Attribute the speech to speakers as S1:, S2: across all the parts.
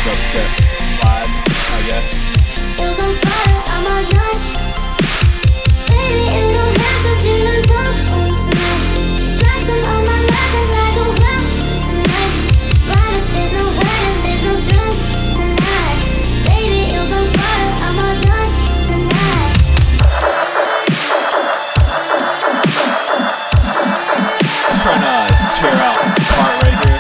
S1: dubstep vibe, I guess. Trying to tear out the part right here.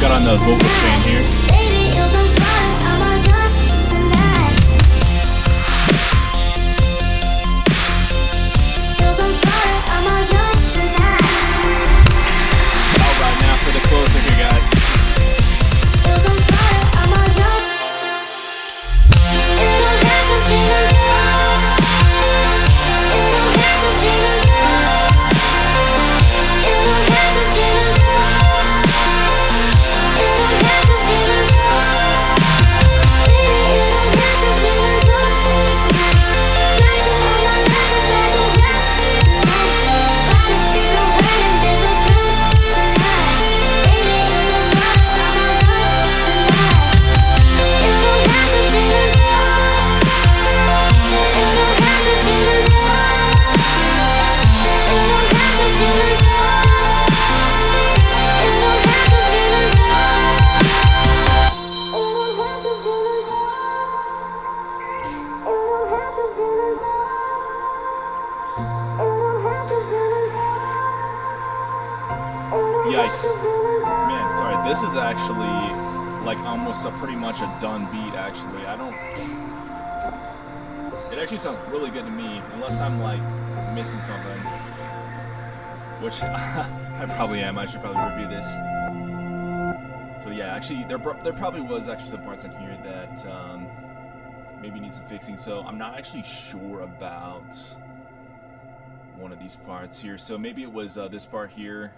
S1: Got on the vocal chain here. Alright, now for the closer here, guys. Yikes. Man, sorry, this is actually like almost a pretty much a done beat actually. It actually sounds really good to me, unless I'm like missing something. Which I probably am. I should probably review this. So yeah, actually there probably was actually some parts in here that maybe need some fixing. So I'm not actually sure about one of these parts here. So maybe it was this part here.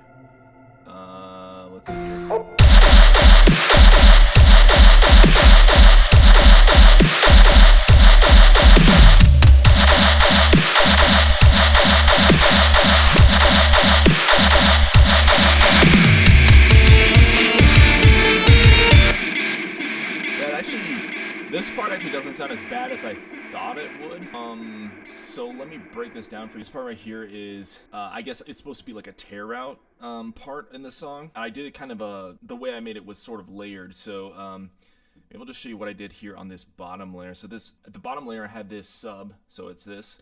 S1: Let's see here. This part actually doesn't sound as bad as I thought it would. So let me break this down for you. This part right here is, I guess it's supposed to be like a tear out part in the song. I did it kind of the way I made it was sort of layered. So maybe I'll just show you what I did here on this bottom layer. So this, at the bottom layer I had this sub, so it's this.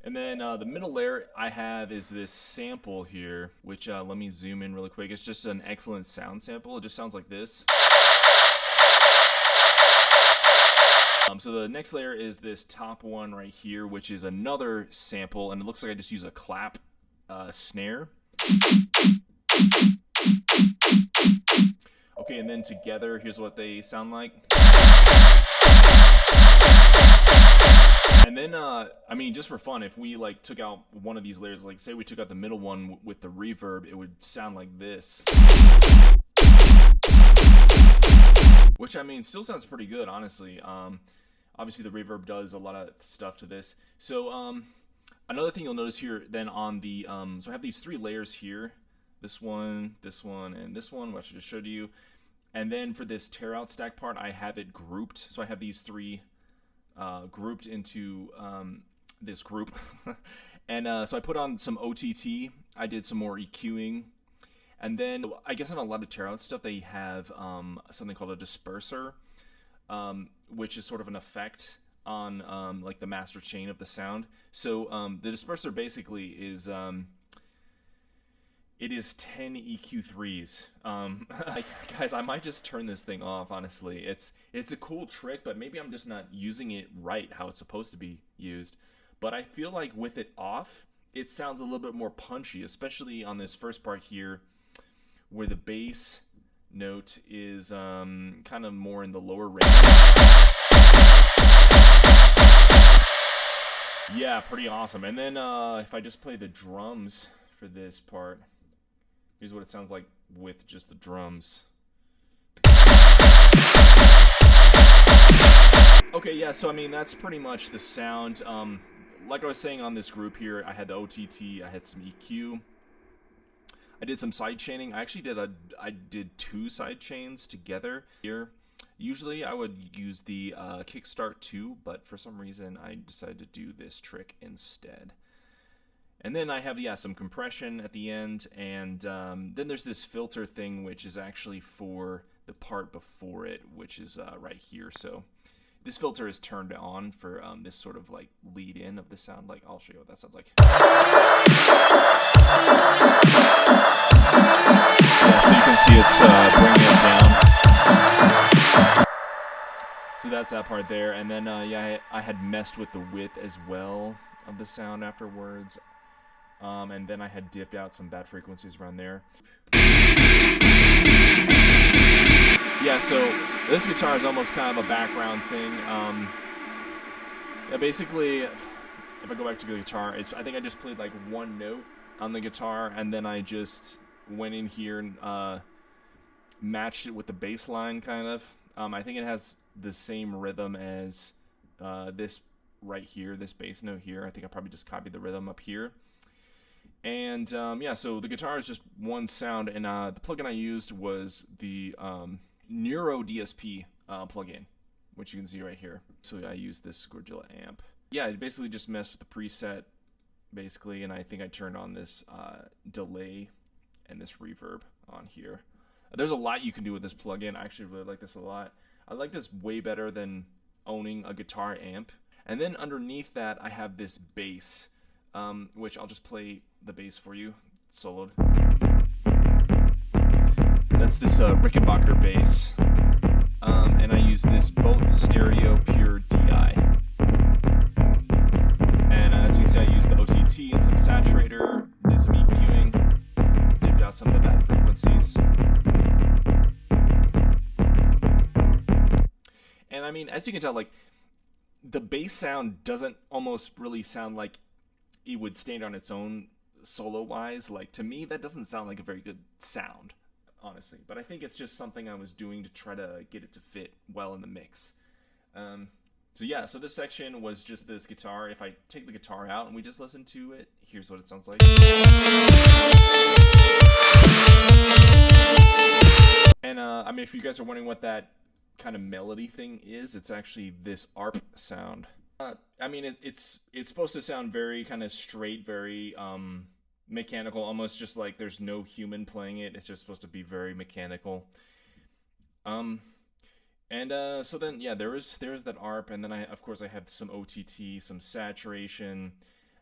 S1: And then the middle layer I have is this sample here, which let me zoom in really quick. It's just an excellent sound sample. It just sounds like this. So the next layer is this top one right here, which is another sample, and it looks like I just use a clap snare. Okay, and then together, here's what they sound like. And then, I mean, just for fun, if we like took out one of these layers, like say we took out the middle one with the reverb, it would sound like this. Which, I mean, still sounds pretty good, honestly. Obviously, the reverb does a lot of stuff to this. So, another thing you'll notice here, then on the, so I have these three layers here. This one, and this one, which I just showed you. And then for this tear out stack part, I have it grouped. So I have these three grouped into this group. And so I put on some OTT. I did some more EQing. And then I guess on a lot of tear out stuff, they have something called a disperser, which is sort of an effect on like the master chain of the sound. So the disperser basically is it is 10 EQ3s. Guys, I might just turn this thing off, honestly. It's a cool trick, but maybe I'm just not using it right how it's supposed to be used. But I feel like with it off, it sounds a little bit more punchy, especially on this first part here, where the bass note is kind of more in the lower range. Yeah, pretty awesome. And then if I just play the drums for this part, here's what it sounds like with just the drums. Okay, yeah, so I mean, that's pretty much the sound. Like I was saying on this group here, I had the OTT, I had some EQ. I did some side chaining. I actually did 2 side chains together here. Usually I would use the Kickstart 2, but for some reason I decided to do this trick instead. And then I have, yeah, some compression at the end, and then there's this filter thing, which is actually for the part before it, which is right here. So this filter is turned on for this sort of like lead in of the sound. Like, I'll show you what that sounds like. Yeah, so you can see it's bringing it down. So that's that part there, and then yeah, I had messed with the width as well of the sound afterwards, and then I had dipped out some bad frequencies around there. Yeah, so this guitar is almost kind of a background thing. Yeah, basically, if I go back to the guitar, I think I just played like one note on the guitar, and then I just went in here and matched it with the bass line, kind of. I think it has the same rhythm as this right here, this bass note here. I think I probably just copied the rhythm up here. And yeah, so the guitar is just one sound, and the plugin I used was the Neuro DSP plugin, which you can see right here. So I used this Scorgilla amp. Yeah, I basically just messed with the preset, basically, and I think I turned on this delay and this reverb on here. There's a lot you can do with this plugin. I actually really like this a lot. I like this way better than owning a guitar amp. And then underneath that, I have this bass, which I'll just play the bass for you, soloed. That's this Rickenbacker bass. And I use this both stereo pure DI. And as you can see, I used the OTT and some saturator, did some EQing, dipped out some of the bad frequencies. And I mean, as you can tell, like, the bass sound doesn't almost really sound like it would stand on its own solo-wise. Like, to me, that doesn't sound like a very good sound, honestly. But I think it's just something I was doing to try to get it to fit well in the mix. So yeah, so this section was just this guitar. If I take the guitar out and we just listen to it, here's what it sounds like. And I mean, if you guys are wondering what that kind of melody thing is, it's actually this ARP sound. I mean, it's supposed to sound very kind of straight, very mechanical, almost just like there's no human playing it. It's just supposed to be very mechanical. And so then, yeah, there is that ARP, and then of course I have some OTT, some saturation,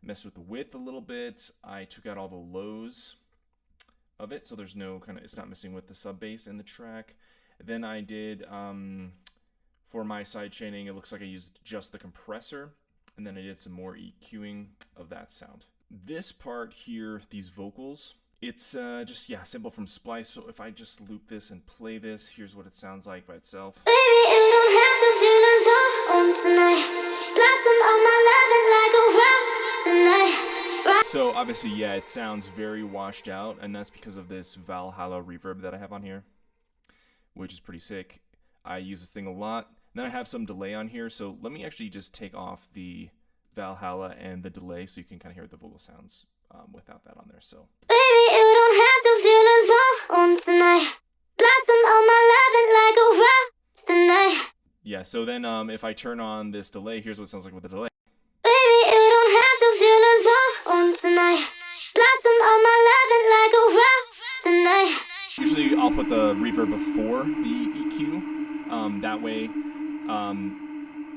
S1: messed with the width a little bit. I took out all the lows of it, so there's no kind of, it's not messing with the sub bass in the track. Then I did, for my side chaining, it looks like I used just the compressor, and then I did some more EQing of that sound. This part here, these vocals, it's just, yeah, simple from Splice. So if I just loop this and play this, here's what it sounds like by itself. Baby, you don't have to feel alone tonight. Blossom on my loving like a rose tonight. So obviously, yeah, it sounds very washed out, and that's because of this Valhalla reverb that I have on here, which is pretty sick. I use this thing a lot. Then I have some delay on here, so let me actually just take off the Valhalla and the delay so you can kind of hear the vocal sounds without that on there. So baby, you don't have to feel alone tonight. Blossom on my loving yeah, so then if I turn on this delay, here's what it sounds like with the delay.
S2: Baby, you don't have to feel alone tonight. Blossom on my loving like a rose tonight.
S1: Usually I'll put the reverb before the EQ. That way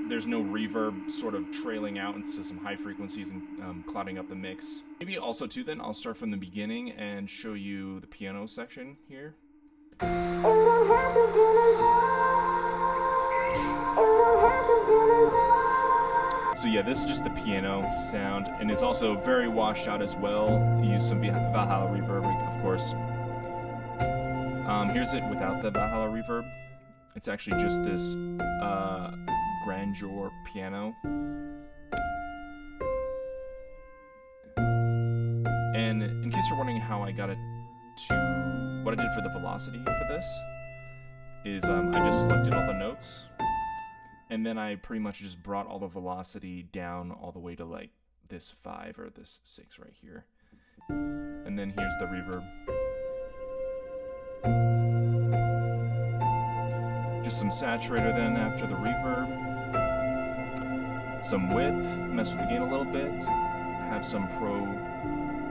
S1: there's no reverb sort of trailing out into some high frequencies and clouding up the mix. Maybe also too then I'll start from the beginning and show you the piano section here. So yeah, this is just the piano sound, and it's also very washed out as well. Use some Valhalla reverb, of course. Here's it without the Valhalla reverb. It's actually just this grandeur piano. And in case you're wondering how I got it to, what I did for the velocity for this, is I just selected all the notes, and then I pretty much just brought all the velocity down all the way to like this 5 or this 6 right here. And then here's the reverb. Just some saturator then after the reverb. Some width, mess with the gain a little bit. Have some Pro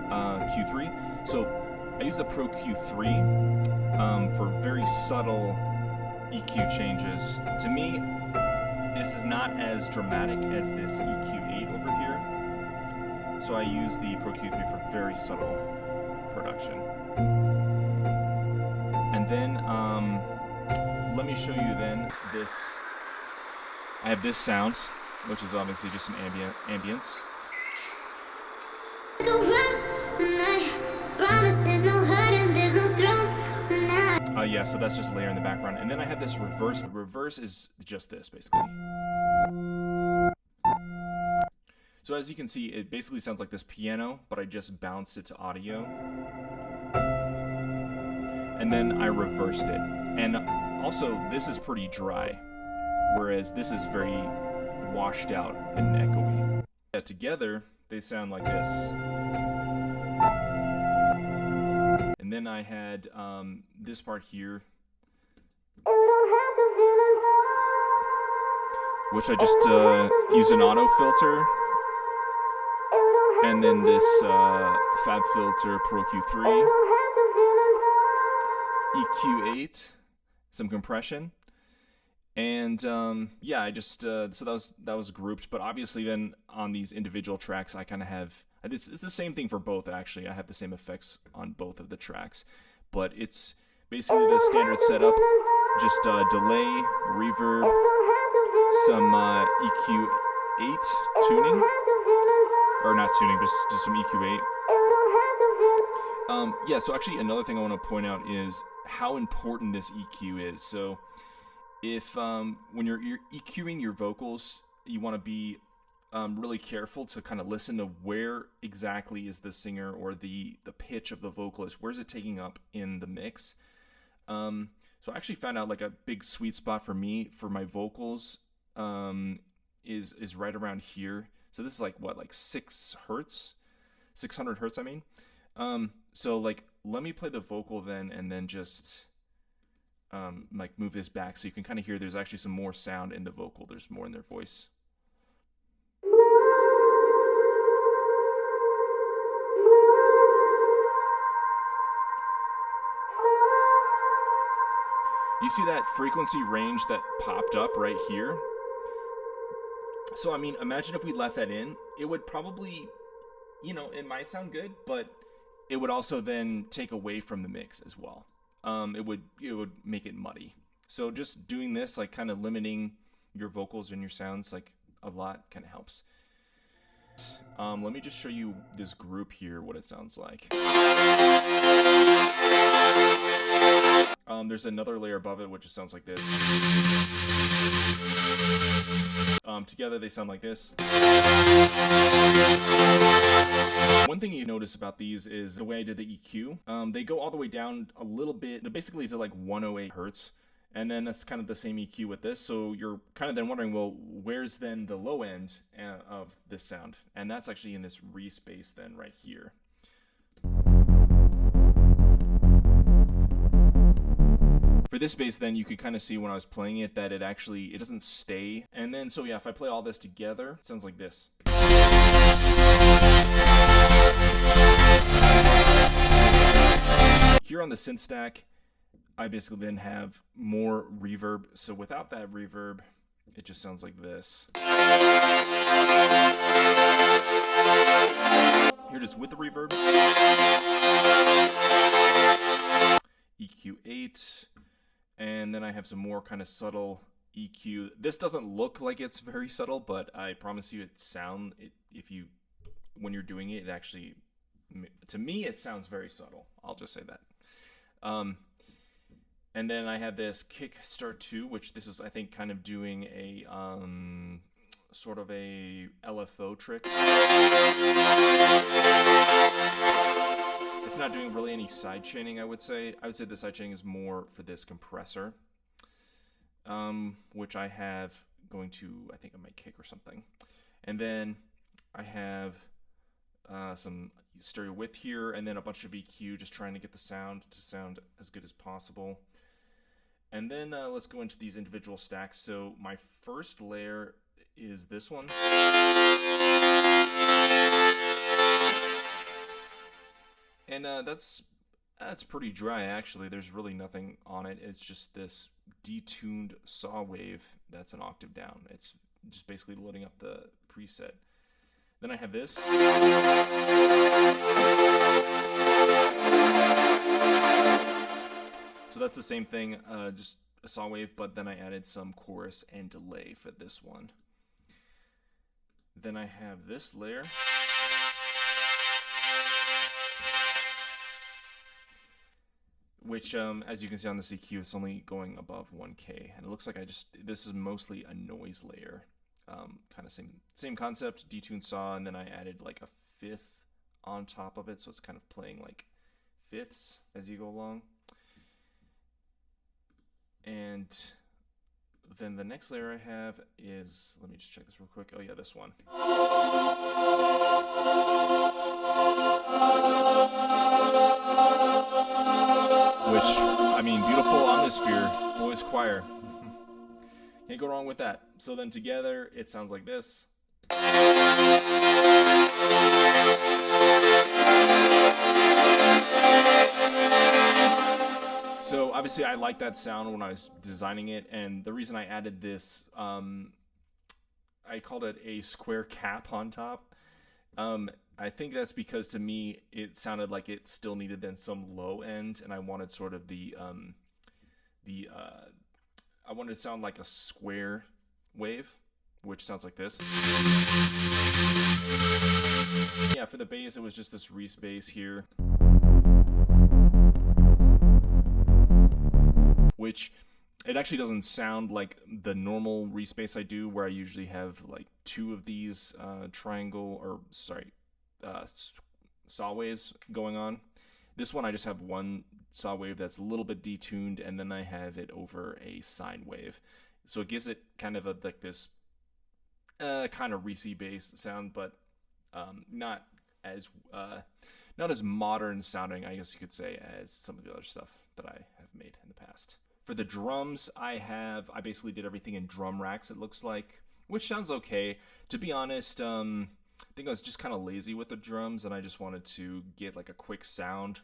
S1: Q3. So I use the Pro Q3 for very subtle EQ changes. To me, this is not as dramatic as this EQ8 over here. So I use the Pro Q3 for very subtle production. And then let me show you then this. I have this sound, which is obviously just some ambience. Yeah, so that's just a layer in the background. And then I have this reverse. Reverse is just this, basically. So as you can see, it basically sounds like this piano, but I just bounced it to audio. And then I reversed it. And also, this is pretty dry, whereas this is very washed out and echoey. Yeah, together, they sound like this. And then I had this part here, which I just used an auto filter, and then this Fab Filter Pro Q3, EQ8, some compression, and yeah, I just so that was grouped. But obviously, then on these individual tracks, I kind of have. It's the same thing for both, actually. I have the same effects on both of the tracks. But it's basically the standard setup. Just delay, reverb, some EQ8 tuning. Or not tuning, just some EQ8. Yeah, so actually another thing I want to point out is how important this EQ is. So if when you're EQing your vocals, you want to be really careful to kind of listen to where exactly is the singer or the pitch of the vocalist. Where's it taking up in the mix? So I actually found out like a big sweet spot for me for my vocals is right around here. So this is like what, like 6 hertz, 600 hertz. I mean, so like let me play the vocal then, and then just like move this back so you can kind of hear there's actually some more sound in the vocal. There's more in their voice. You see that frequency range that popped up right here? So, I mean, imagine if we left that in, it would probably, you know, it might sound good, but it would also then take away from the mix as well. It would make it muddy. So just doing this, like kind of limiting your vocals and your sounds, like a lot kind of helps. Let me just show you this group here, what it sounds like. There's another layer above it, which sounds like this. Together they sound like this. One thing you notice about these is the way I did the EQ. They go all the way down a little bit, basically to like 108 hertz. And then that's kind of the same EQ with this. So you're kind of then wondering, well, where's then the low end of this sound? And that's actually in this re-space then right here. For this bass, then you could kind of see when I was playing it that it doesn't stay. And then, so yeah, if I play all this together, it sounds like this. Here on the synth stack, I basically then have more reverb. So without that reverb, it just sounds like this. Here it is with the reverb. EQ 8. And then I have some more kind of subtle EQ. This doesn't look like it's very subtle, but I promise you when you're doing it, it actually, to me, it sounds very subtle. I'll just say that. And then I have this kick start 2, which this is, I think, kind of doing a sort of a LFO trick. It's not doing really any side chaining, I would say. I would say the side chaining is more for this compressor, which I have going to, I think, on my kick or something. And then I have some stereo width here, and then a bunch of EQ, just trying to get the sound to sound as good as possible. And then let's go into these individual stacks. So my first layer is this one. And that's pretty dry, actually. There's really nothing on it. It's just this detuned saw wave that's an octave down. It's just basically loading up the preset. Then I have this. So that's the same thing, just a saw wave, but then I added some chorus and delay for this one. Then I have this layer. Which, as you can see on the EQ, it's only going above 1K. And it looks like this is mostly a noise layer. Kind of same concept, detuned saw, and then I added like a fifth on top of it, so it's kind of playing like fifths as you go along. And then the next layer I have is, let me just check this real quick. Oh yeah, this one. Which, I mean, beautiful atmosphere, boys choir. Can't go wrong with that. So then together, it sounds like this. So obviously I like that sound when I was designing it, and the reason I added this, I called it a square cap on top. I think that's because to me it sounded like it still needed then some low end, and I wanted sort of I wanted it to sound like a square wave, which sounds like this. Yeah, for the bass it was just this Reese bass here, which it actually doesn't sound like the normal Reese bass I do, where I usually have like two of these saw waves going on. This one I just have one saw wave that's a little bit detuned, and then I have it over a sine wave, so it gives it kind of like this kind of Reese bass sound, but not as modern sounding, I guess you could say, as some of the other stuff that I have made in the past. For the drums, I basically did everything in drum racks, it looks like, which sounds okay. To be honest, I think I was just kind of lazy with the drums, and I just wanted to get like a quick sound.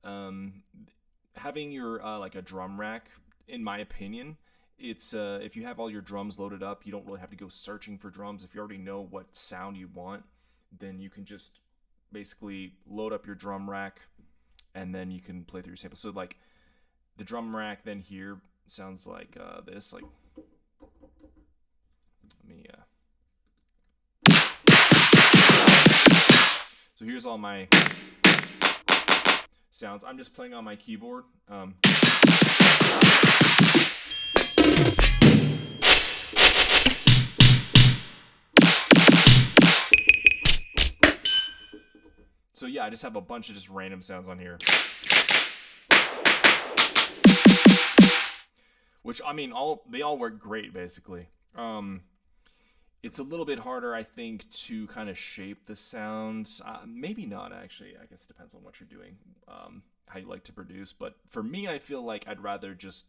S1: Having your like a drum rack, in my opinion, it's if you have all your drums loaded up, you don't really have to go searching for drums. If you already know what sound you want, then you can just basically load up your drum rack, and then you can play through your samples. So like the drum rack then here sounds like this. Like, let me so here's all my sounds. I'm just playing on my keyboard. So yeah, I just have a bunch of just random sounds on here. Which, I mean, they all work great, basically. It's a little bit harder, I think, to kind of shape the sounds. Maybe not, actually. I guess it depends on what you're doing, how you like to produce. But for me, I feel like I'd rather just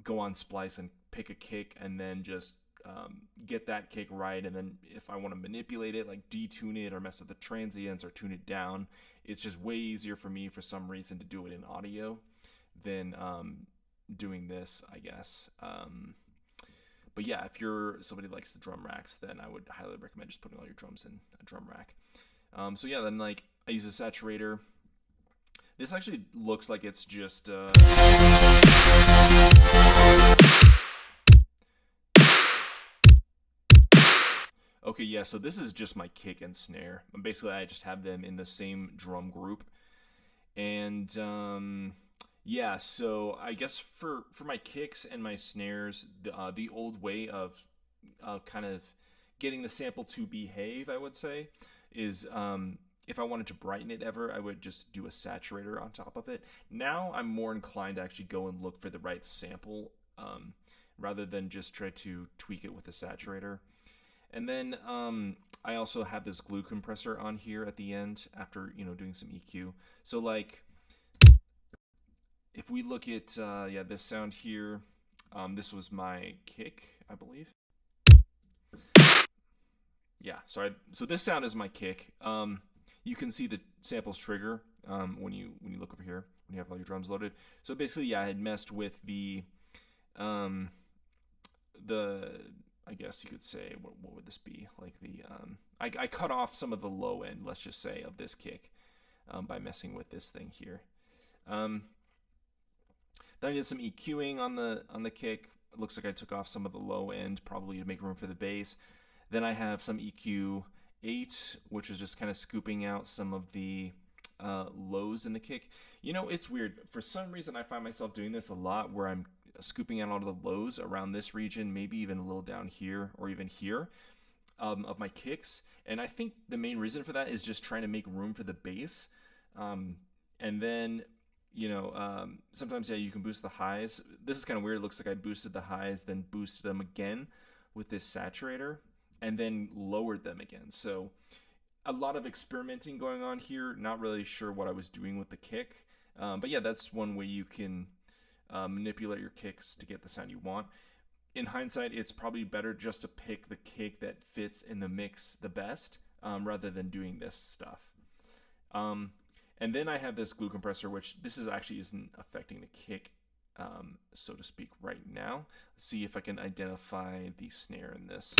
S1: go on Splice and pick a kick and then just get that kick right. And then if I want to manipulate it, like detune it or mess with the transients or tune it down, it's just way easier for me for some reason to do it in audio than doing this, I guess. But yeah, if you're somebody who likes the drum racks, then I would highly recommend just putting all your drums in a drum rack. So yeah, then like I use a saturator. This actually looks like it's just okay, yeah, so this is just my kick and snare. Basically, I just have them in the same drum group. And yeah, so I guess for my kicks and my snares, the old way of kind of getting the sample to behave, I would say, is if I wanted to brighten it ever, I would just do a saturator on top of it. Now I'm more inclined to actually go and look for the right sample rather than just try to tweak it with a saturator. And then I also have this glue compressor on here at the end after, doing some EQ. So like, if we look at, yeah, this sound here, this was my kick, I believe. Yeah, sorry. So this sound is my kick. You can see the samples trigger when you look over here, when you have all your drums loaded. So basically, yeah, I had messed with the I guess you could say, what would this be? Like I cut off some of the low end, let's just say, of this kick by messing with this thing here. Then I did some EQing on the kick. It looks like I took off some of the low end, probably to make room for the bass. Then I have some EQ 8, which is just kind of scooping out some of the lows in the kick. It's weird. For some reason, I find myself doing this a lot, where I'm scooping out all of the lows around this region, maybe even a little down here or even here of my kicks. And I think the main reason for that is just trying to make room for the bass. And then, sometimes, yeah, you can boost the highs. This is kind of weird. It looks like I boosted the highs, then boosted them again with this saturator, and then lowered them again. So a lot of experimenting going on here. Not really sure what I was doing with the kick. But yeah, that's one way you can manipulate your kicks to get the sound you want. In hindsight, it's probably better just to pick the kick that fits in the mix the best, rather than doing this stuff. And then I have this glue compressor, which this is actually isn't affecting the kick, so to speak, right now. Let's see if I can identify the snare in this.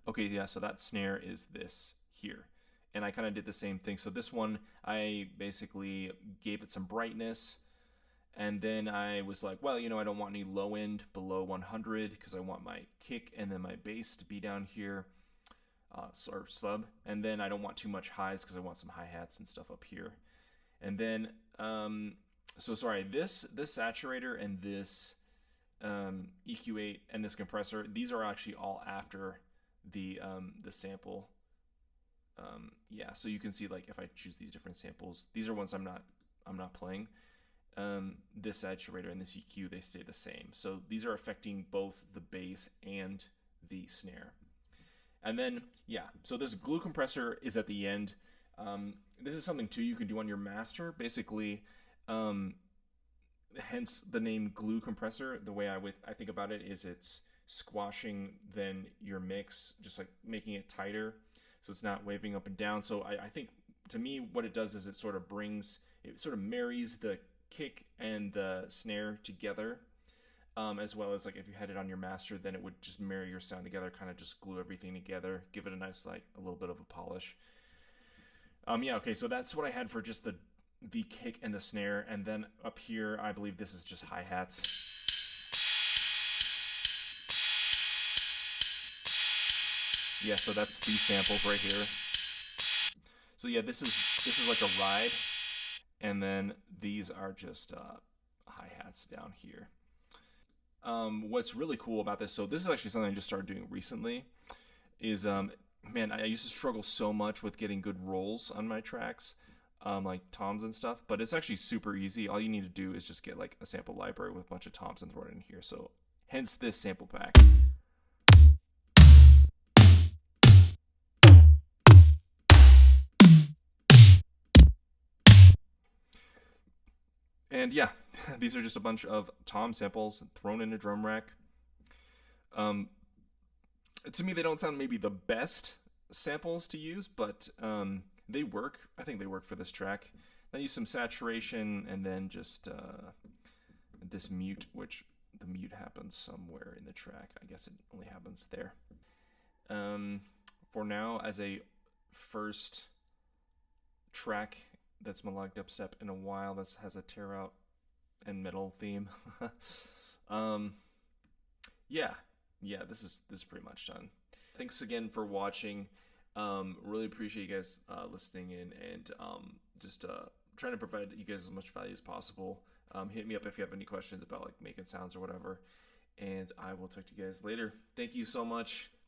S1: Okay, yeah, so that snare is this here. And I kind of did the same thing. So this one, I basically gave it some brightness. And then I was like, well, I don't want any low end below 100 because I want my kick and then my bass to be down here, or sub. And then I don't want too much highs because I want some hi-hats and stuff up here. And then, so sorry, this saturator and this EQ8 and this compressor, these are actually all after the sample. Yeah, so you can see, like, if I choose these different samples, these are ones I'm not playing. This saturator and this EQ, they stay the same. So these are affecting both the bass and the snare. And then, yeah, so this glue compressor is at the end. This is something too you can do on your master. Basically, hence the name glue compressor. The way I think about it is it's squashing then your mix, just like making it tighter, so it's not waving up and down. So I think, to me, what it does is it sort of marries the kick and the snare together, as well as, like, if you had it on your master, then it would just marry your sound together, kind of just glue everything together, give it a nice, like, a little bit of a polish. Yeah, okay, so that's what I had for just the kick and the snare. And then up here, I believe this is just hi-hats. Yeah, so that's these samples right here. So yeah, this is like a ride, and then these are just hi-hats down here. What's really cool about this, so this is actually something I just started doing recently, is man, I used to struggle so much with getting good rolls on my tracks, like toms and stuff, but it's actually super easy. All you need to do is just get, like, a sample library with a bunch of toms and throw it in here. So hence this sample pack. And yeah, these are just a bunch of tom samples thrown in a drum rack. To me, they don't sound maybe the best samples to use, but they work. I think they work for this track. Then use some saturation, and then just this mute, which the mute happens somewhere in the track. I guess it only happens there. For now, as a first track that's melodic dubstep in a while, that has a tear out and metal theme. Yeah, this is pretty much done. Thanks again for watching. Really appreciate you guys listening in, and just trying to provide you guys as much value as possible. Hit me up if you have any questions about like making sounds or whatever, and I will talk to you guys later. Thank you so much.